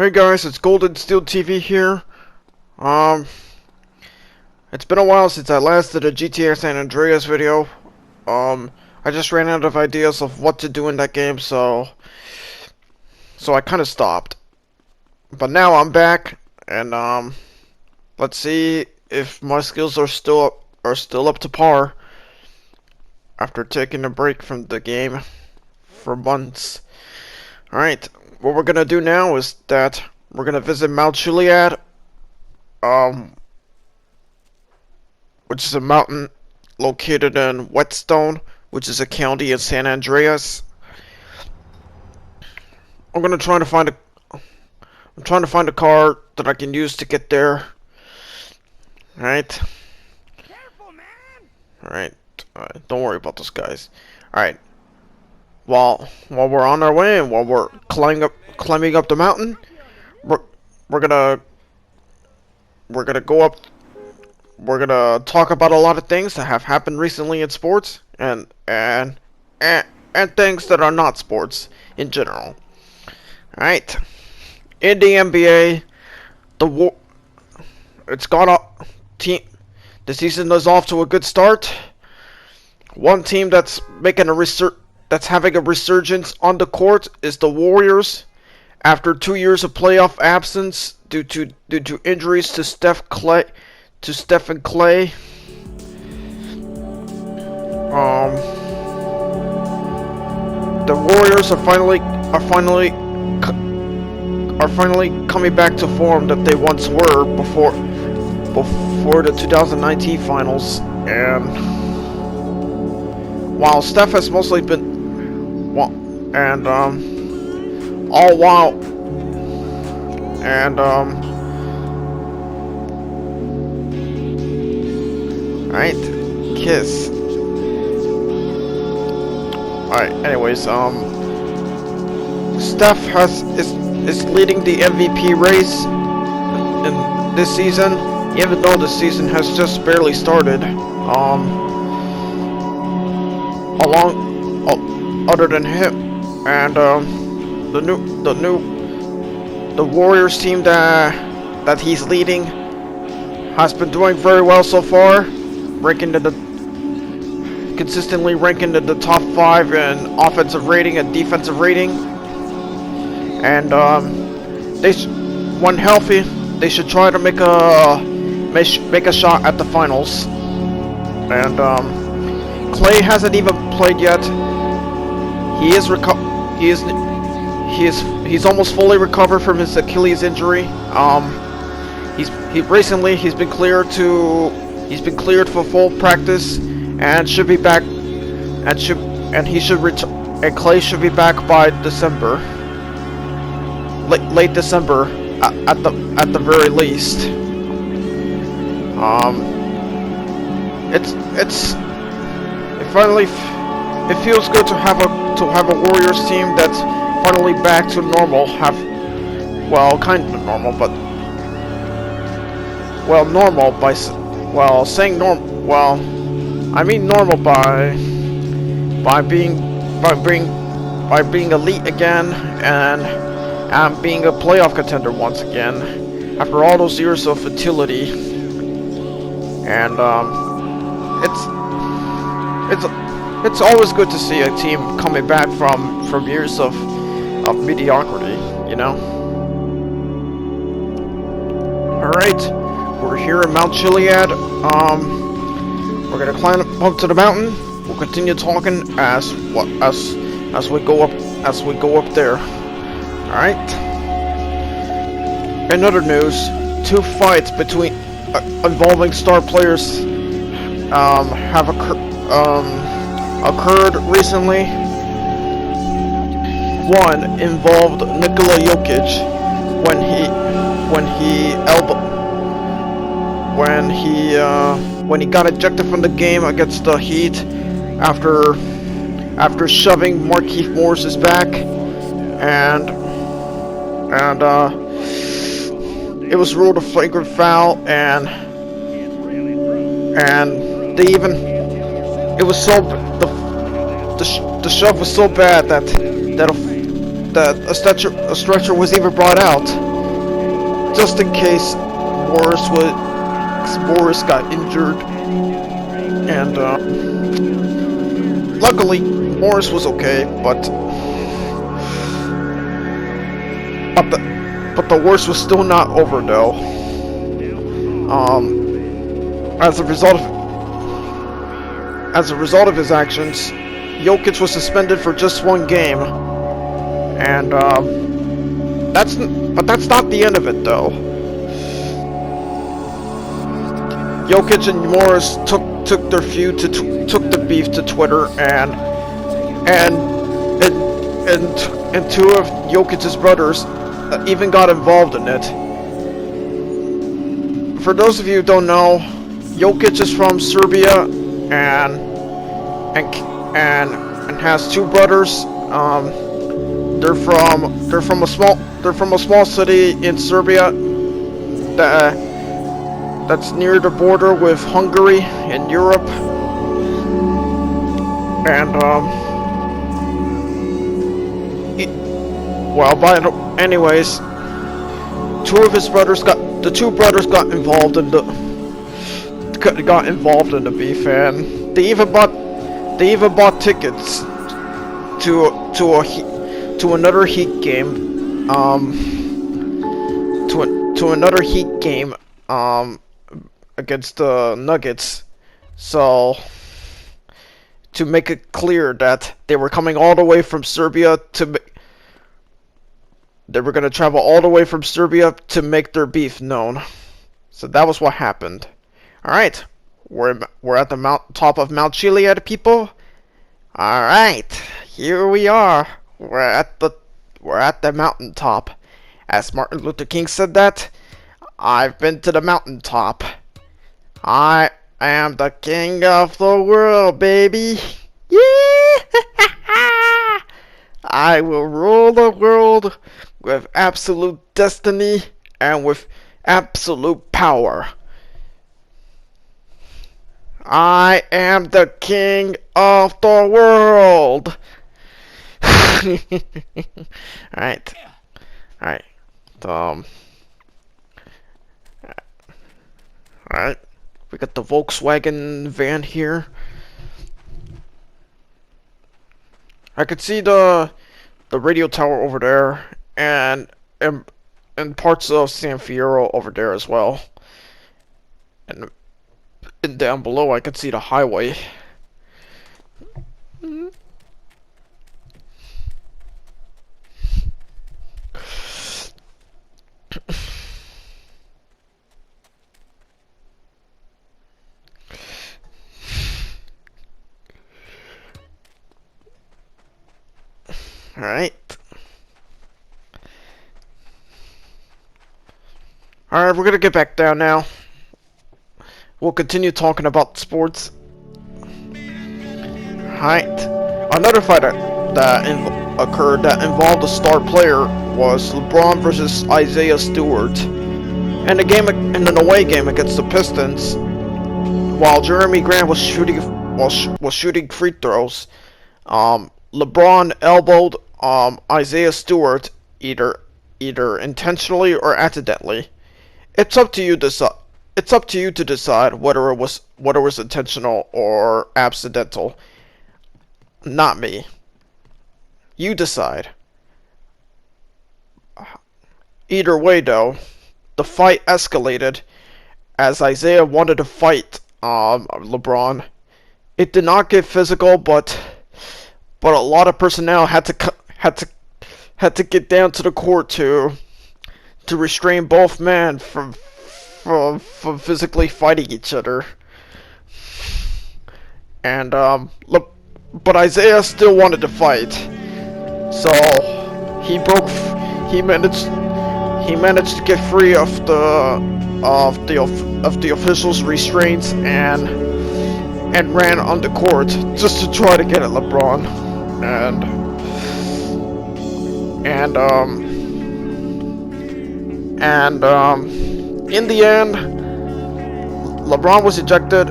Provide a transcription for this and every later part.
Hey guys, it's GoldenSteelTV here. It's been a while since I last did a GTA San Andreas video. I just ran out of ideas of what to do in that game, so I kind of stopped. But now I'm back, and let's see if my skills are still up to par after taking a break from the game for months. Alright, what we're gonna do now is that we're gonna visit Mount Chiliad, which is a mountain located in Whetstone, which is a county in San Andreas. I'm trying to find a car that I can use to get there. Alright. Alright, don't worry about those guys. Alright. While we're on our way and while we're climbing up the mountain, we're gonna go up. We're gonna talk about a lot of things that have happened recently in sports and things that are not sports in general. All right, in the NBA, it's got up. The season is off to a good start. One team that's having a resurgence on the court is the Warriors. After 2 years of playoff absence due to injuries to Steph and Clay, the Warriors are finally coming back to form that they once were before the 2019 finals. And while Steph has mostly been alright, kiss. Alright, anyways, Steph is leading the MVP race in this season, even though the season has just barely started. Other than him and the Warriors team that he's leading has been doing very well so far, consistently ranking in the top 5 in offensive rating and defensive rating. And when healthy, they should try to make a shot at the finals. And Clay hasn't even played yet. He's almost fully recovered from his Achilles injury. He's been cleared for full practice and should be back, and Clay should be back by December, late December at the very least. It feels good to have a Warriors team that's finally back to normal. Kind of normal, but normal by saying normal. Well, I mean normal by being elite again and being a playoff contender once again after all those years of futility. And it's always good to see a team coming back from years of mediocrity, you know. All right, we're here in Mount Chiliad. We're gonna climb up to the mountain. We'll continue talking as we go up there. All right. In other news, 2 fights involving star players have occurred recently. One involved Nikola Jokic when he got ejected from the game against the Heat after shoving Markieff Morris's back, and it was ruled a flagrant foul, and the shove was so bad that a stretcher was even brought out. just in case Morris got injured, and luckily Morris was okay, but the worst was still not over though. As a result of his actions, Jokic was suspended for just one game, and that's not the end of it though. Jokic and Morris took their feud took the beef to Twitter, and two of Jokic's brothers even got involved in it. For those of you who don't know, Jokic is from Serbia and has two brothers. They're from a small city in Serbia that's near the border with Hungary in Europe. And anyways, two brothers got involved in the beef, and they even bought tickets to another Heat game, against the Nuggets. So, to make it clear that they were coming all the way from Serbia they were going to travel all the way from Serbia to make their beef known. So that was what happened. Alright, we're at the top of Mount Chiliad, people. Alright, here we are. We're at the mountaintop. As Martin Luther King said that, I've been to the mountaintop. I am the king of the world, baby. Yeah! I will rule the world with absolute destiny and with absolute power. I am the king of the world. Alright. Alright. Alright. We got the Volkswagen van here. I could see the radio tower over there, and parts of San Fierro over there as well. And down below I could see the highway. Alright. Alright, we're gonna get back down now. We'll continue talking about sports. Alright. Another fight that occurred that involved a star player was LeBron versus Isaiah Stewart. And in an away game against the Pistons, while Jeremy Grant was shooting free throws, LeBron elbowed Isaiah Stewart either intentionally or accidentally. It's up to you to decide whether it was intentional or accidental. Not me. You decide. Either way, though, the fight escalated as Isaiah wanted to fight LeBron. It did not get physical, but a lot of personnel had to get down to the court to restrain both men from physically fighting each other. And but Isaiah still wanted to fight, so he managed to get free of the officials' restraints and ran on the court just to try to get at LeBron. In the end, LeBron was ejected.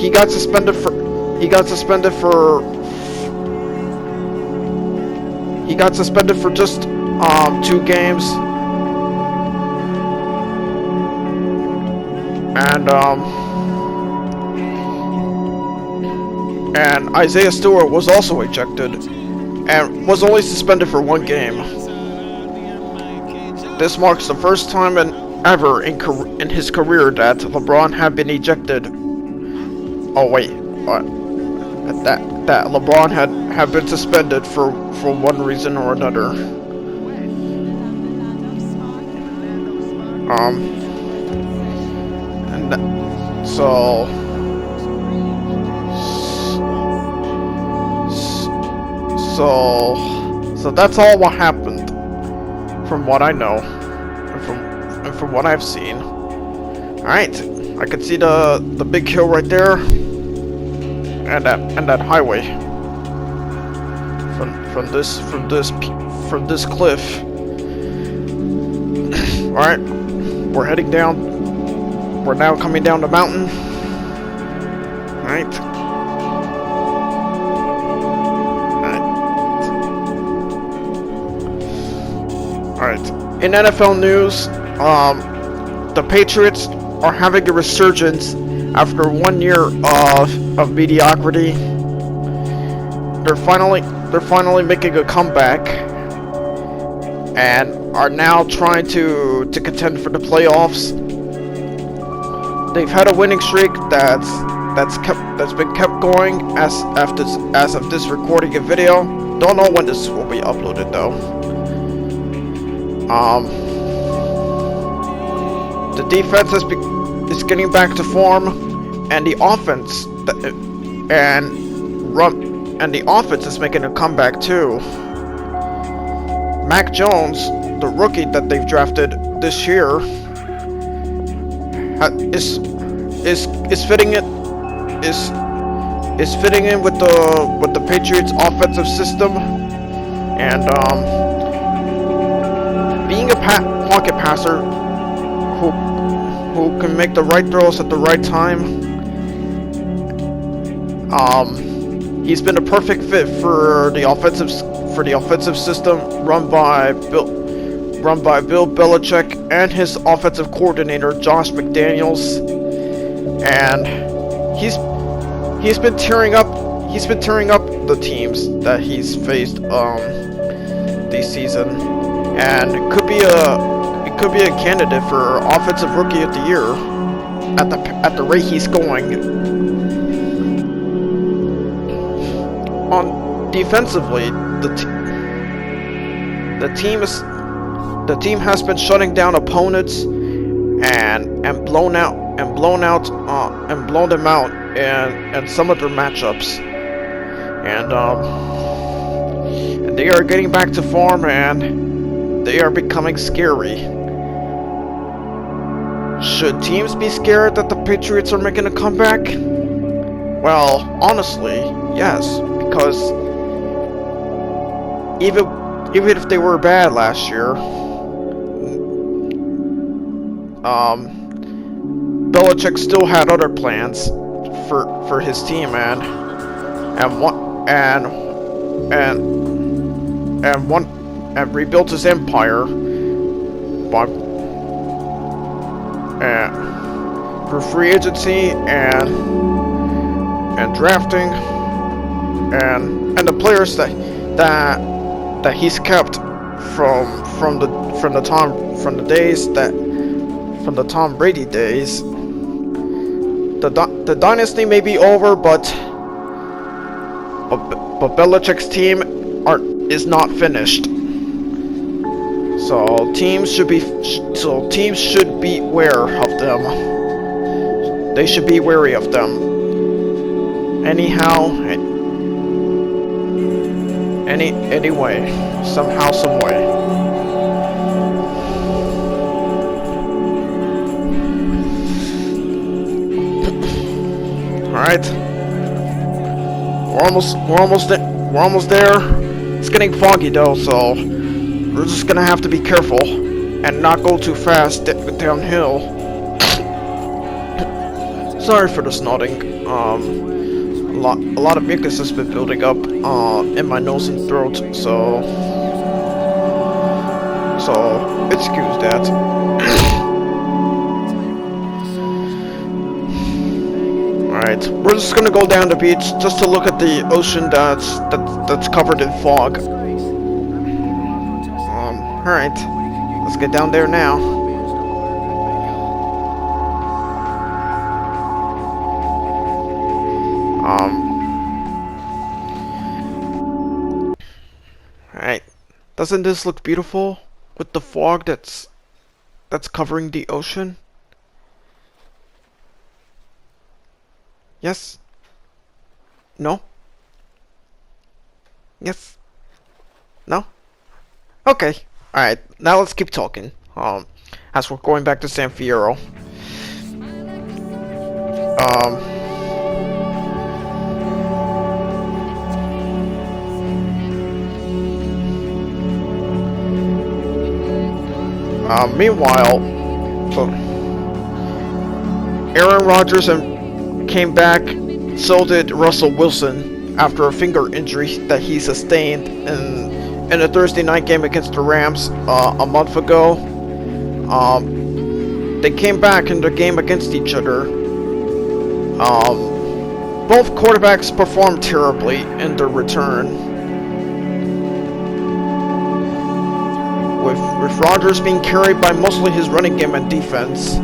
He got suspended for he got suspended for just 2 games. And Isaiah Stewart was also ejected and was only suspended for 1 game. This marks the first time ever in his career that LeBron had been ejected. Oh wait, that LeBron had been suspended for one reason or another. So that's all what happened, from what I know, and from what I've seen. All right, I can see the big hill right there, and that highway from this cliff. All right, we're heading down. We're now coming down the mountain. All right. Alright, in NFL news, the Patriots are having a resurgence after 1 year of mediocrity. They're finally making a comeback and are now trying to contend for the playoffs. They've had a winning streak that's been kept going as of this recording of video. Don't know when this will be uploaded though. The defense is getting back to form, and the offense is making a comeback too. Mac Jones, the rookie that they've drafted this year, is fitting in with the Patriots' offensive system, and being a pocket passer who can make the right throws at the right time. He's been a perfect fit for the offensive system run by Bill Belichick and his offensive coordinator Josh McDaniels, and he's been tearing up the teams that he's faced this season, and it could be a candidate for offensive rookie of the year at the rate he's going. On defensively, the team has been shutting down opponents and blown them out in some of their matchups, and they are getting back to form, and they are becoming scary. Should teams be scared that the Patriots are making a comeback? Well, honestly, yes, because even if they were bad last year, Belichick still had other plans for his team, and rebuilt his empire through free agency and drafting and the players that he's kept from the Tom Brady days. The dynasty may be over, but Belichick's team is not finished. So teams should be aware of them. They should be wary of them. Anyhow, anyway, somehow, some way. All right, we're almost there. It's getting foggy though, so we're just gonna have to be careful and not go too fast downhill. Sorry for the snorting. A lot of mucus has been building up in my nose and throat, so so excuse that. Alright, we're just gonna go down the beach just to look at the ocean that's covered in fog. Alright, let's get down there now. Alright, doesn't this look beautiful with the fog that's covering the ocean? Yes? No? Yes? No? Okay. Alright, now let's keep talking. As we're going back to San Fierro. Meanwhile, so Aaron Rodgers came back, so did Russell Wilson after a finger injury that he sustained in a Thursday night game against the Rams a month ago. They came back in their game against each other. Both quarterbacks performed terribly in their return. With Rodgers being carried by mostly his running game and defense,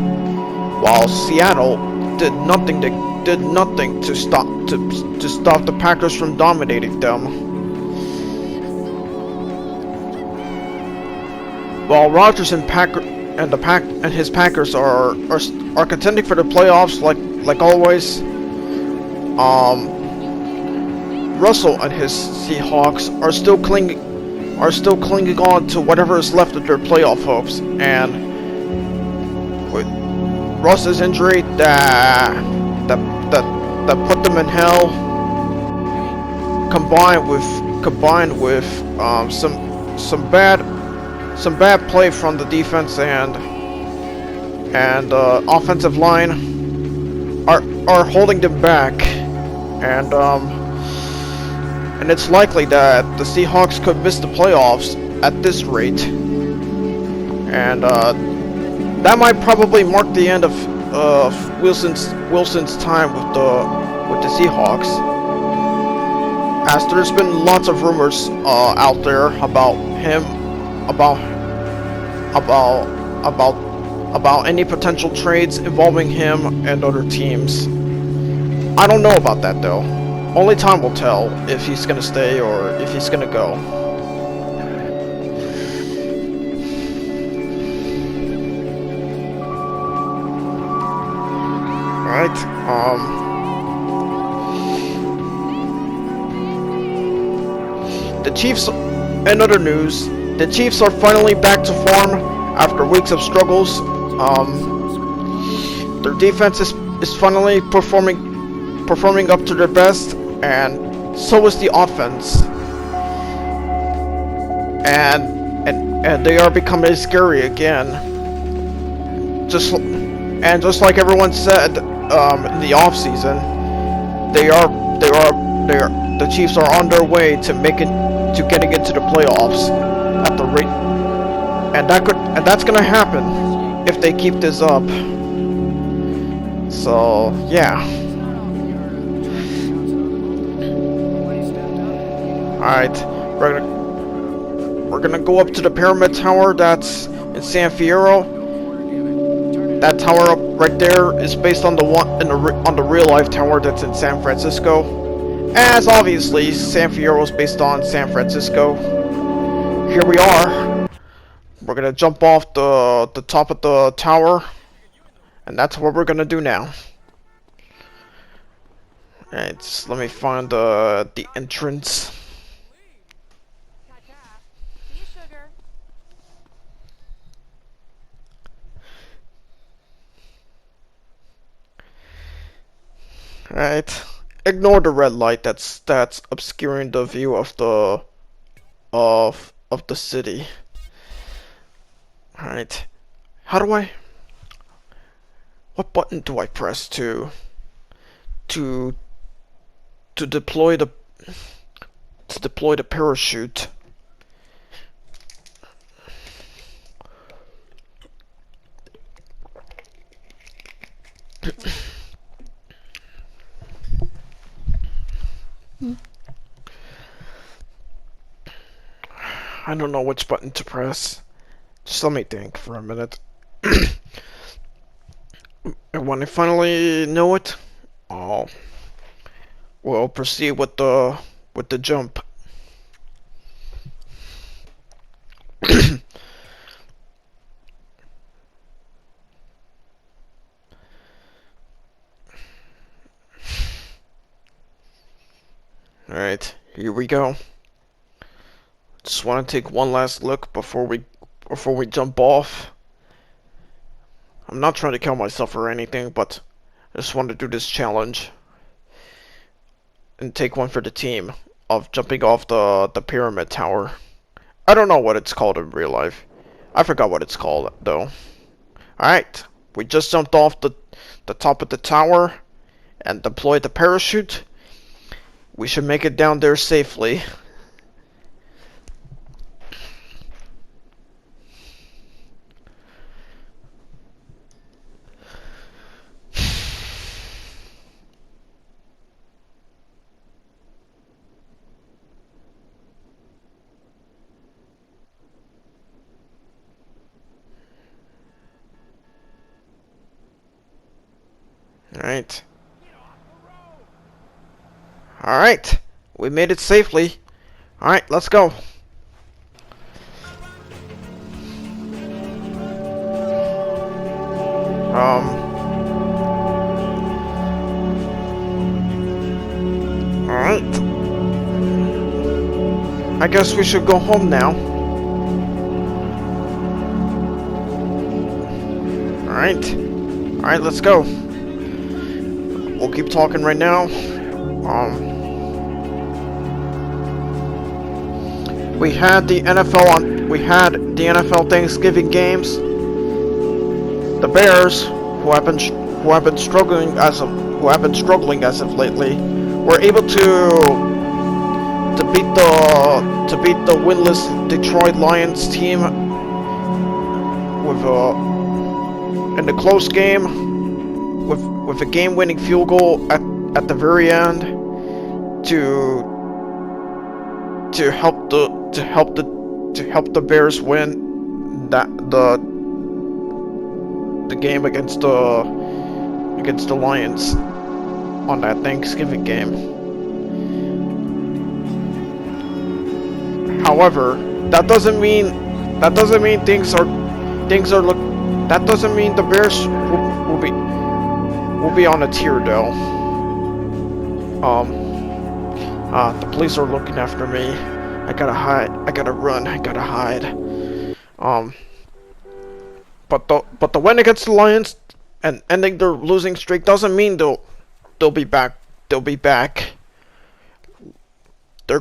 while Seattle did nothing to stop the Packers from dominating them. While Rodgers and his Packers are contending for the playoffs like always, Russell and his Seahawks are still clinging on to whatever is left of their playoff hopes, and with Russ's injury that put them in hell, combined with some bad play from the defense and offensive line are holding them back, and it's likely that the Seahawks could miss the playoffs at this rate, and that might probably mark the end of Wilson's time with the Seahawks, as there's been lots of rumors out there about him, about any potential trades involving him and other teams. I don't know about that though. Only time will tell if he's gonna stay or if he's gonna go. Alright, the Chiefs, in other news, the Chiefs are finally back to form after weeks of struggles. Their defense is finally performing up to their best, and so is the offense. And they are becoming scary again. Just like everyone said in the off season, the Chiefs are on their way to getting into the playoffs at the rate, and that's gonna happen if they keep this up. So yeah. Alright, we're gonna go up to the Pyramid Tower that's in San Fierro. That tower up right there is based on the one on the real life tower that's in San Francisco. As obviously San Fierro is based on San Francisco. Here we are. We're gonna jump off the top of the tower, and that's what we're gonna do now. Alright, so let me find the entrance. Alright, ignore the red light that's obscuring the view of the city. Alright, what button do I press to deploy the parachute? I don't know which button to press. Just let me think for a minute. And when I finally know it, we'll proceed with the jump. Alright, here we go. Just want to take one last look before we jump off. I'm not trying to kill myself or anything, but I just want to do this challenge and take one for the team of jumping off the pyramid tower. I don't know what it's called in real life. I forgot what it's called though. Alright, we just jumped off the top of the tower and deployed the parachute. We should make it down there safely. Alright. Alright. We made it safely. Alright, let's go. Alright. I guess we should go home now. Alright. Alright, let's go. We'll keep talking right now. We had the NFL Thanksgiving games. The Bears, who have been struggling as of lately, were able to beat the winless Detroit Lions team with in the close game with a game-winning field goal at the very end to help the Bears win the game against the Lions on that Thanksgiving game. However, that doesn't mean the Bears will be on a tier though. The police are looking after me. I gotta hide. I gotta run. I gotta hide. But the win against the Lions and ending their losing streak doesn't mean they'll be back. They'll be back. The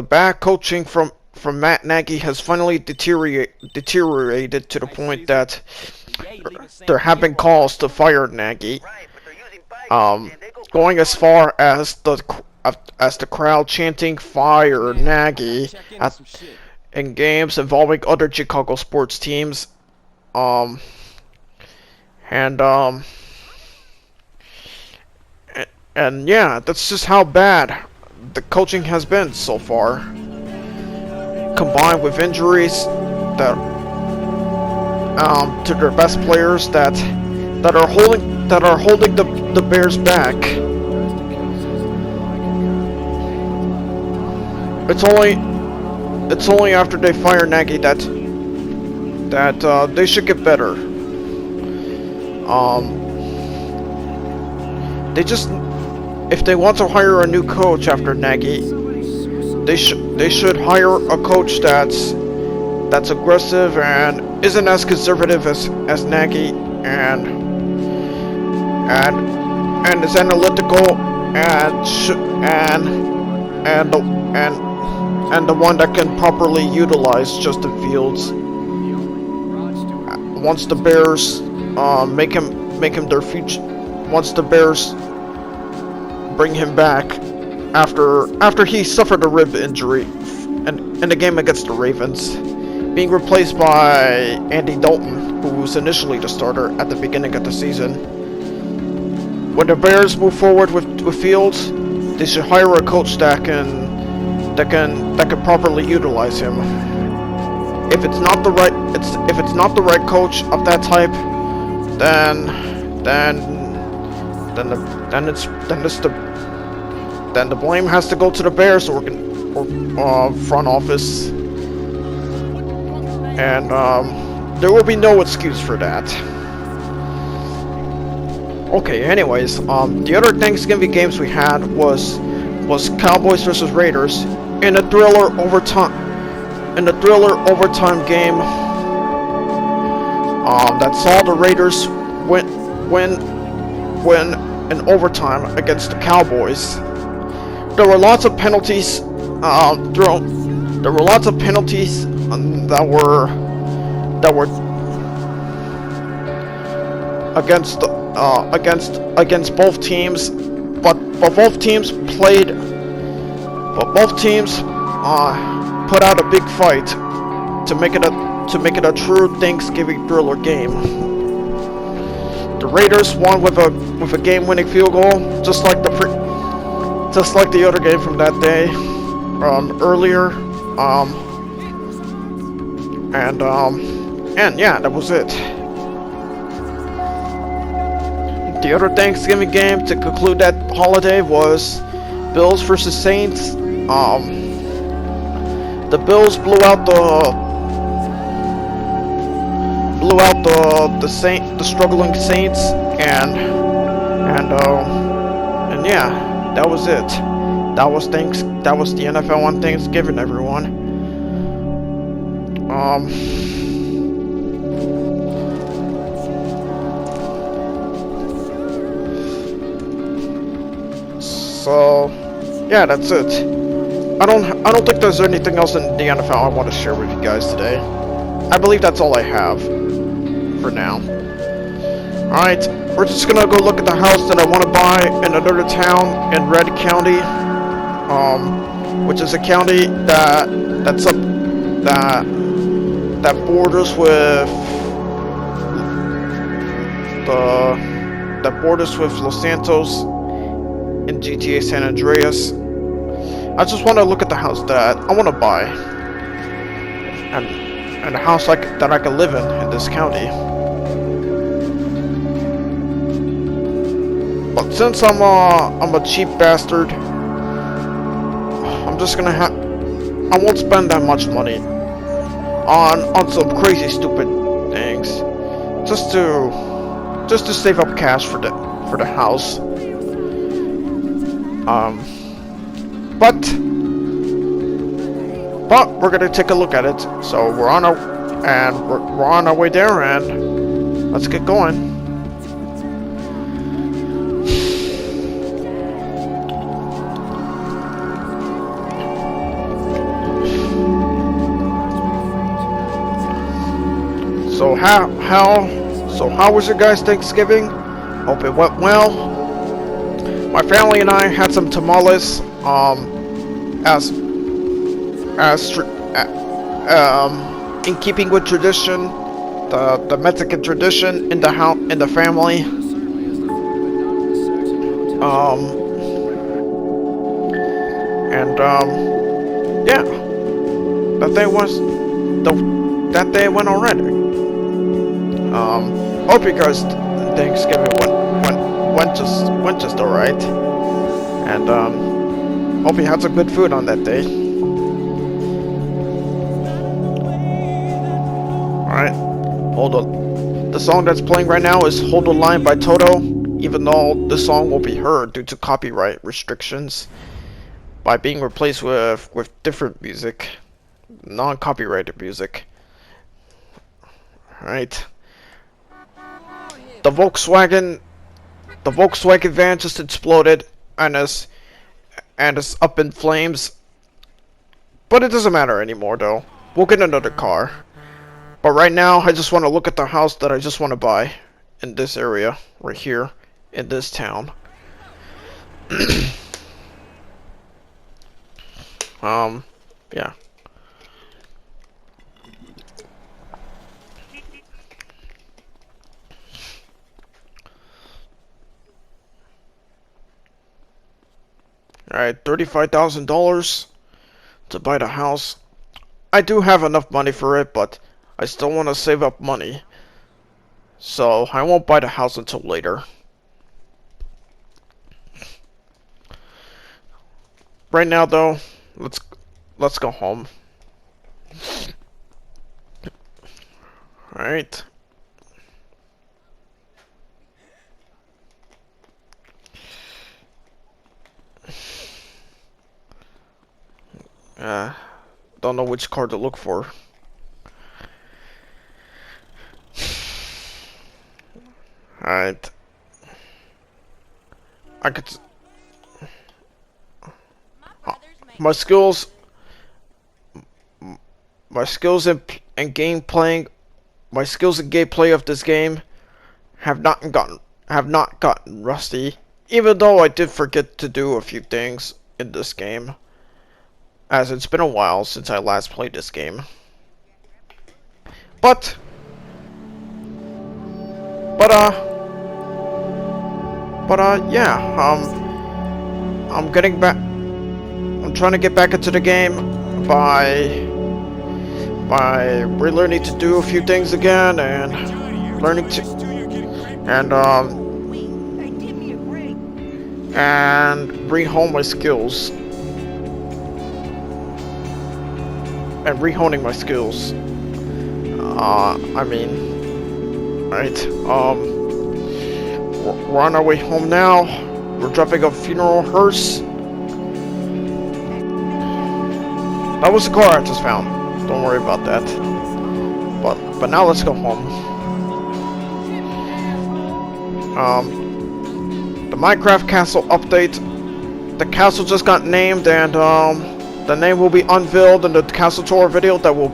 bad coaching from Matt Nagy has finally deteriorated to the point that there have been calls to fire Nagy. Going as far as the crowd chanting "Fire Nagy" in games involving other Chicago sports teams, and yeah, that's just how bad the coaching has been so far. Combined with injuries that to their best players that are holding the Bears back. It's only after they fire Nagy that they should get better. If they want to hire a new coach after Nagy, they should hire a coach that's aggressive and isn't as conservative as Nagy and is analytical and the one that can properly utilize Justin Fields. Once the Bears make him their future, once the Bears bring him back after he suffered a rib injury in the game against the Ravens, being replaced by Andy Dalton, who was initially the starter at the beginning of the season. When the Bears move forward with Fields, they should hire a coach that can properly utilize him. If it's not the right if it's not the right coach of that type, then the blame has to go to the Bears front office, and there will be no excuse for that. Okay, anyways, the other Thanksgiving games we had was Cowboys versus Raiders in a thriller overtime game that saw the Raiders win in overtime against the Cowboys. There were lots of penalties thrown. There were lots of penalties that were against both teams, but both teams put out a big fight to make it a true Thanksgiving thriller game. The Raiders won with a game-winning field goal, just like the other game from that day earlier. And yeah, that was it. The other Thanksgiving game to conclude that holiday was Bills versus Saints. The Bills blew out the struggling Saints, and yeah, that was it. That was the NFL on Thanksgiving, everyone. So yeah, that's it. I don't think there's anything else in the NFL I want to share with you guys today. I believe that's all I have for now. Alright, we're just gonna go look at the house that I want to buy in another town in Red County, which is a county that borders with Los Santos in GTA San Andreas. I just want to look at the house that I want to buy, and a house that I can live in this county. But since I'm a cheap bastard, I'm just gonna I won't spend that much money on some crazy stupid things, just to save up cash for the house. But we're gonna take a look at it. So we're on our way there, and let's get going. So how was your guys' Thanksgiving? Hope it went well. My family and I had some tamales, in keeping with tradition, the Mexican tradition in the family. Yeah, that day went already. Hope you guys Thanksgiving went just alright, and hope you had some good food on that day. Alright, hold on. The song that's playing right now is "Hold the Line" by Toto, even though the song won't be heard due to copyright restrictions by being replaced with different music, non-copyrighted music. Alright. The Volkswagen van just exploded and is up in flames. But it doesn't matter anymore though. We'll get another car. But right now I just want to look at the house that I just want to buy in this area right here in this town. Yeah. Alright, $35,000 to buy the house. I do have enough money for it, but I still want to save up money. So I won't buy the house until later. Right now though, let's go home. Alright. Don't know which card to look for. Alright. I could... My skills... My skills in gameplay... My skills in gameplay of this game have not gotten rusty. Even though I did forget to do a few things in this game. As it's been a while since I last played this game. But yeah, I'm getting back. I'm trying to get back into the game by relearning to do a few things again and learning to and rehome my skills and rehoning my skills. I mean, right? We're on our way home now. We're driving a funeral hearse. That was the car I just found. Don't worry about that. But now let's go home. The Minecraft castle update. The castle just got named, and the name will be unveiled in the castle tour video that will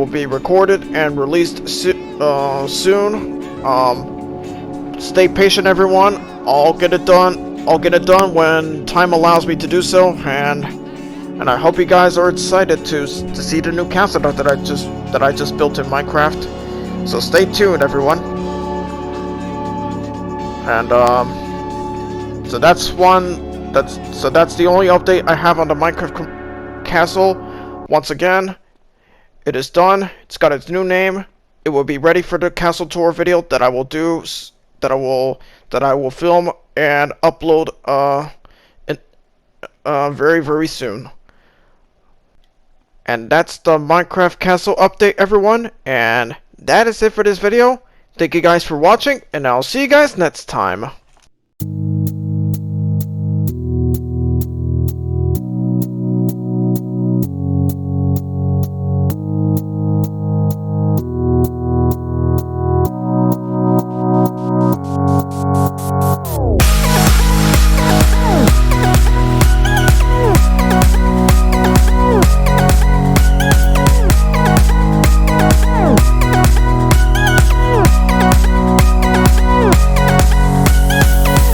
be recorded and released soon. Stay patient, everyone. I'll get it done. I'll get it done when time allows me to do so, and I hope you guys are excited to see the new castle that I just built in Minecraft. So stay tuned, everyone. And so that's the only update I have on the Minecraft castle. Once again, it is done. It's got its new name. It will be ready for the castle tour video that I will do, that I will film and upload very, very soon. And that's the Minecraft castle update, everyone. And that is it for this video. Thank you guys for watching, and I'll see you guys next time.